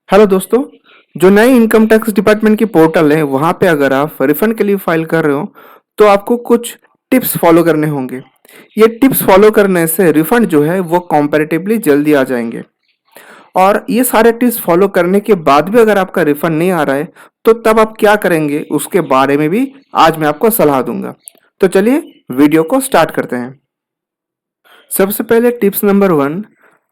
Hello दोस्तों। जो नई इनकम टैक्स डिपार्टमेंट की पोर्टल है वहाँ पे अगर आप रिफंड के लिए फाइल कर रहे हो तो आपको कुछ टिप्स फॉलो करने होंगे। ये टिप्स फॉलो करने से रिफंड जो है वो कंपैरेटिवली जल्दी आ जाएंगे। और ये सारे टिप्स फॉलो करने के बाद भी अगर आपका रिफंड नहीं आ रहा है तो तब आप क्या करेंगे उसके बारे में भी आज मैं आपको सलाह दूंगा। तो चलिए वीडियो को स्टार्ट करते हैं। सबसे पहले टिप्स नंबर 1।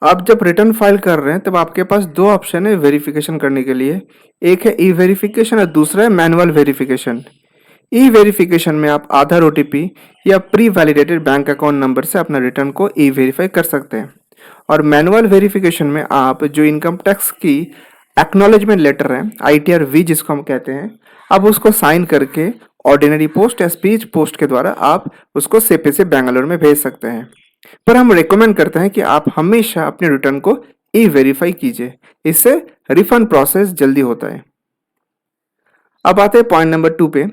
आप जब रिटर्न फाइल कर रहे हैं तब आपके पास दो ऑप्शन है वेरिफिकेशन करने के लिए। एक है ई वेरिफिकेशन और दूसरा है मैनुअल वेरिफिकेशन। ई वेरिफिकेशन में आप आधार ओटीपी या pre validated bank account number से अपना रिटर्न को ई वेरीफाई कर सकते हैं। और मैनुअल वेरिफिकेशन में आप जो इनकम टैक्स की एक्नॉलेजमेंट लेटर है आईटीआर वी जिसको हम कहते हैं, आप उसको साइन करके ऑर्डिनरी पोस्ट या स्पीड पोस्ट के द्वारा आप उसको सेपे से बेंगलोर में भेज सकते हैं। पर हम रेकमेंड करते हैं कि आप हमेशा अपने रिटर्न को ई वेरीफाई कीजिए, इससे रिफंड प्रोसेस जल्दी होता है। अब आते हैं पॉइंट नंबर 2 पे।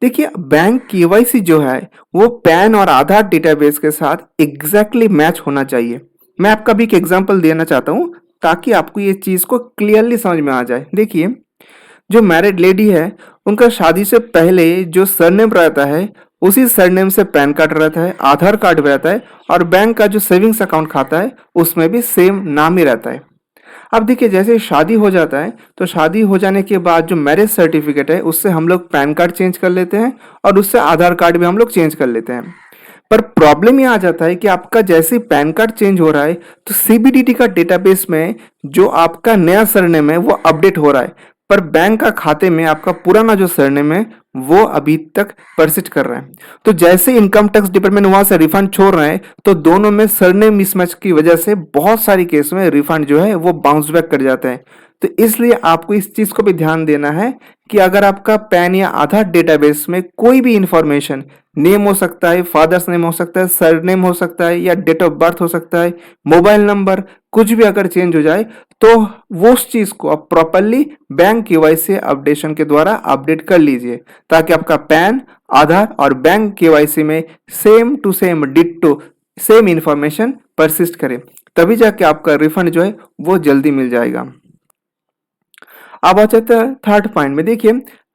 देखिए, बैंक केवाईसी जो है वो पैन और आधार डेटाबेस के साथ एग्जैक्टली मैच होना चाहिए। मैं आपका भी एक एग्जांपल देना चाहता हूँ ताकि आपको ये चीज को क्लियरली समझ में आ जाए। देखिए, जो मैरिड लेडी है उनका शादी से पहले जो सरनेम रहता है उसी सरनेम से पैन कार्ड रहता है, आधार कार्ड भी रहता है और बैंक का जो सेविंग्स अकाउंट खाता है उसमें भी सेम नाम ही रहता है। अब देखिए, जैसे शादी हो जाता है तो शादी हो जाने के बाद जो मैरिज सर्टिफिकेट है उससे हम लोग पैन कार्ड चेंज कर लेते हैं और उससे आधार कार्ड भी हम लोग चेंज कर लेते हैं। पर प्रॉब्लम ये आ जाता है कि आपका जैसे पैन कार्ड चेंज हो रहा है तो सीबीडीटी का डेटाबेस में जो आपका नया सरनेम है वो अपडेट हो रहा है, पर बैंक का खाते में आपका पुराना जो सरनेम है वो अभी तक परसिस्ट कर रहा है। तो जैसे इनकम टैक्स डिपार्टमेंट वहां से रिफंड छोड़ रहे हैं तो दोनों में सरनेम मिसमैच की वजह से बहुत सारी केस में रिफंड जो है वो बाउंस बैक कर जाते हैं। तो इसलिए आपको इस चीज को भी ध्यान देना है कि अगर आपका पैन या आधार डेटाबेस में कोई भी इंफॉर्मेशन, नेम हो सकता है, फादर्स नेम हो सकता है, सरनेम हो सकता है या डेट ऑफ बर्थ हो सकता है, मोबाइल नंबर, कुछ भी अगर चेंज हो जाए तो वो उस चीज को आप प्रॉपरली बैंक केवाईसी अपडेशन के द्वारा अपडेट कर लीजिए ताकि आपका पैन, आधार और बैंक केवाईसी में same to same ditto same information persist करे, तभी जाके आपका रिफंड जो है वो जल्दी मिल जाएगा। अब आ जाता है थर्ड पॉइंट में। देखिए,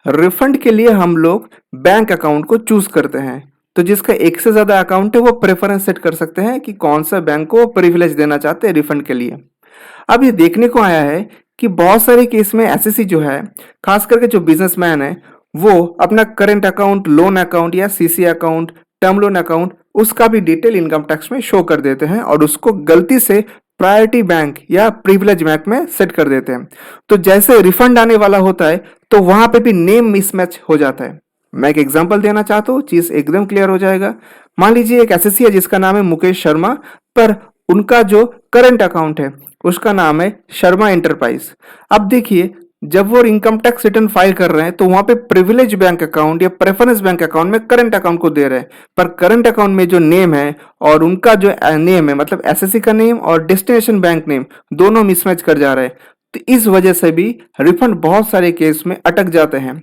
रिफंड के लिए हम लोग बैंक अकाउंट को चूज करते हैं। तो जिसका एक से ज्यादा अकाउंट है वो प्रेफरेंस सेट कर सकते हैं कि कौन सा बैंक को प्रिविलेज देना चाहते हैं रिफंड के लिए। अब ये देखने को आया है कि बहुत सारे केस में एसएससी जो है, खास करके जो बिजनेसमैन है, वो अपना करंट अकाउंट, लोन अकाउंट या CC account, term loan account, उसका भी डिटेल इनकम टैक्स में शो कर देते हैं और उसको गलती से प्रायोरिटी बैंक या प्रिविलेज बैंक में सेट कर देते हैं। तो जैसे रिफंड आने वाला होता है तो वहां पे भी नेम मिसमैच हो जाता है। मैं एक एग्जांपल देना चाहता हूँ, चीज एकदम क्लियर हो जाएगा। मान लीजिए एक एसएससी है जिसका नाम है मुकेश शर्मा, पर उनका जो करंट अकाउंट है उसका नाम है शर्मा एंटरप्राइज। अब देखिए, जब वो इनकम टैक्स रिटर्न फाइल कर रहे हैं तो वहां पे प्रिविलेज बैंक अकाउंट या प्रेफरेंस बैंक अकाउंट में करंट अकाउंट को दे रहे हैं, पर करंट अकाउंट में जो नेम है और उनका जो नेम है, मतलब एसएससी का नेम और डेस्टिनेशन बैंक नेम, दोनों मिसमैच कर जा रहे हैं। तो इस वजह से भी रिफंड बहुत सारे केस में अटक जाते हैं।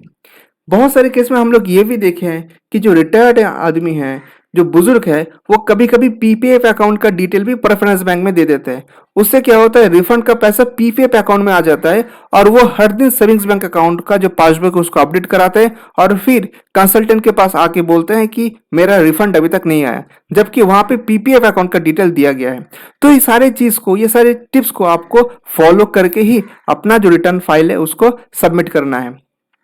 बहुत सारे केस में हम लोग ये भी देखे हैं कि जो रिटायर्ड आदमी है, जो बुजुर्ग है, वो कभी कभी पीपीएफ अकाउंट का डिटेल भी प्रेफरेंस बैंक में दे देते हैं। उससे क्या होता है, रिफंड का पैसा पीपीएफ अकाउंट में आ जाता है और वो हर दिन सेविंग्स बैंक अकाउंट का जो पासबुक है उसको अपडेट कराते हैं और फिर कंसल्टेंट के पास आके बोलते हैं कि मेरा रिफंड अभी तक नहीं आया, जबकि वहां पे पीपीएफ अकाउंट का डिटेल दिया गया है। तो ये सारे चीज को, ये सारे टिप्स को आपको फॉलो करके ही अपना जो रिटर्न फाइल है उसको सबमिट करना है।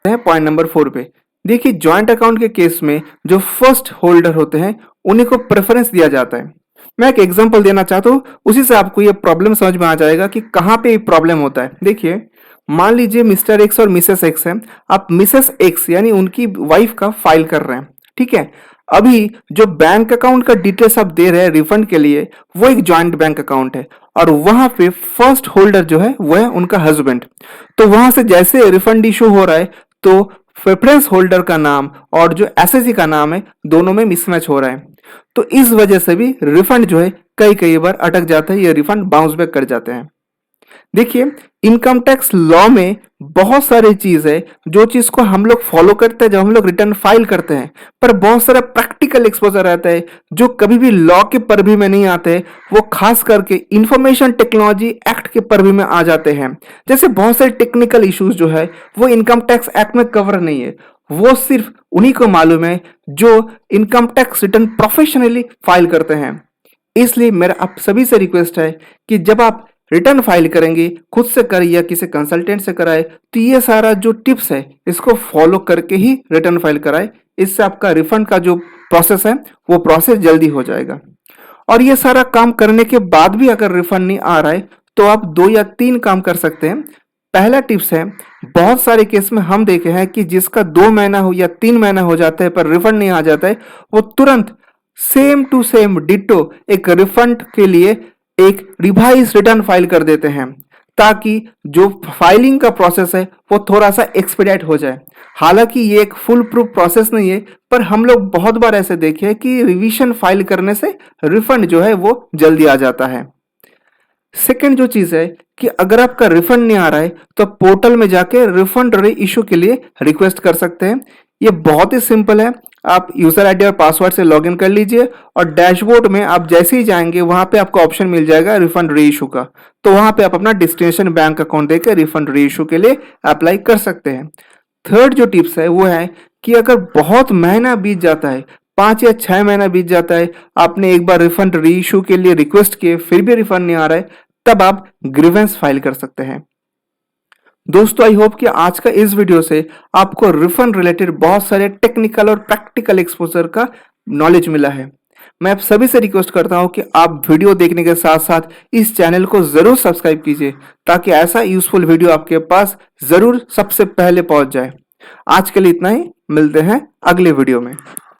पॉइंट नंबर 4 पे देखिए, ज्वाइंट अकाउंट के केस में जो फर्स्ट होल्डर होते हैं उन्हीं को प्रेफरेंस दिया जाता है। मैं एक एग्जांपल देना चाहता हूँ, उसी से आपको ये प्रॉब्लम समझ में आ जाएगा कि कहाँ पे प्रॉब्लम होता है। देखिए, मान लीजिए मिस्टर एक्स और मिसेस एक्स है, आप मिसेस एक्स यानी उनकी वाइफ का फाइल कर रहे हैं, ठीक है। अभी जो बैंक अकाउंट का डिटेल्स आप दे रहे हैं रिफंड के लिए वो एक ज्वाइंट बैंक अकाउंट है और वहां पे फर्स्ट होल्डर जो है वो है उनका हस्बैंड। तो वहां से जैसे रिफंड इशू हो रहा है तो प्रेफरेंस होल्डर का नाम और जो एसएससी का नाम है दोनों में मिसमैच हो रहा है। तो इस वजह से भी रिफंड जो है कई कई बार अटक जाता है, ये रिफंड बाउंस बैक कर जाते हैं। देखिए, इनकम टैक्स लॉ में बहुत सारी चीज है, जो चीज को हम लोग फॉलो करते हैं जब हम लोग रिटर्न फाइल करते हैं, पर बहुत सारा प्रैक्टिकल एक्सपोजर रहता है जो कभी भी लॉ के परवी में नहीं आते। वो खास करके इंफॉर्मेशन टेक्नोलॉजी एक्ट के परवी में आ जाते हैं। जैसे बहुत सारे टेक्निकल इश्यूज जो है वो इनकम टैक्स एक्ट में कवर नहीं है, वो सिर्फ उन्हीं को मालूम है जो income tax return professionally file करते हैं। इसलिए मेरा आप सभी से रिक्वेस्ट है कि जब आप रिटर्न फाइल करेंगे, खुद से करें या किसी कंसल्टेंट से कराए, तो ये सारा जो टिप्स है इसको फॉलो करके ही रिटर्न फाइल कराए। इससे आपका रिफंड का जो प्रोसेस है वो प्रोसेस जल्दी हो जाएगा। और ये सारा काम करने के बाद भी अगर रिफंड नहीं आ रहा है तो आप 2 या 3 काम कर सकते हैं। पहला टिप्स है, बहुत सारे केस में हम देखे हैं कि जिसका 2 महीना हो या 3 महीना हो जाता है पर रिफंड नहीं आ जाता है, वो तुरंत सेम टू सेम डिटो एक रिफंड के लिए एक रिवाइज रिटर्न फाइल कर देते हैं, ताकि जो फाइलिंग का प्रोसेस है वो थोड़ा सा एक्सपीडिएट हो जाए। हालांकि ये एक फुल प्रूफ प्रोसेस नहीं है, पर हम लोग बहुत बार ऐसे देखे हैं कि रिवीजन फाइल करने से रिफंड जो है वो जल्दी आ जाता है। सेकंड जो चीज है कि अगर आपका रिफंड नहीं आ रहा है तो पोर्टल में जाके रिफंड री इशू के लिए रिक्वेस्ट कर सकते हैं। ये बहुत ही सिंपल है। आप यूजर आईडी और पासवर्ड से लॉगिन कर लीजिए और डैशबोर्ड में आप जैसे ही जाएंगे वहां पे आपको ऑप्शन मिल जाएगा रिफंड री इशू का। तो वहां पे आप अपना डेस्टिनेशन बैंक अकाउंट देकर रिफंड री इशू के लिए अप्लाई कर सकते हैं। थर्ड जो टिप्स है वो है कि अगर बहुत महीना बीत जाता है, 5 या 6 महीना बीत जाता है, आपने एक बार रिफंड री इशू के लिए रिक्वेस्ट किए फिर भी रिफंड नहीं आ रहा है, तब आप ग्रीवेंस फाइल कर सकते हैं। दोस्तों, आई होप कि आज का इस वीडियो से आपको रिफंड रिलेटेड बहुत सारे टेक्निकल और प्रैक्टिकल एक्सपोजर का नॉलेज मिला है। मैं आप सभी से रिक्वेस्ट करता हूं कि आप वीडियो देखने के साथ साथ इस चैनल को जरूर सब्सक्राइब कीजिए, ताकि ऐसा यूजफुल वीडियो आपके पास जरूर सबसे पहले पहुंच जाए। आज के लिए इतना ही, मिलते हैं अगले वीडियो में।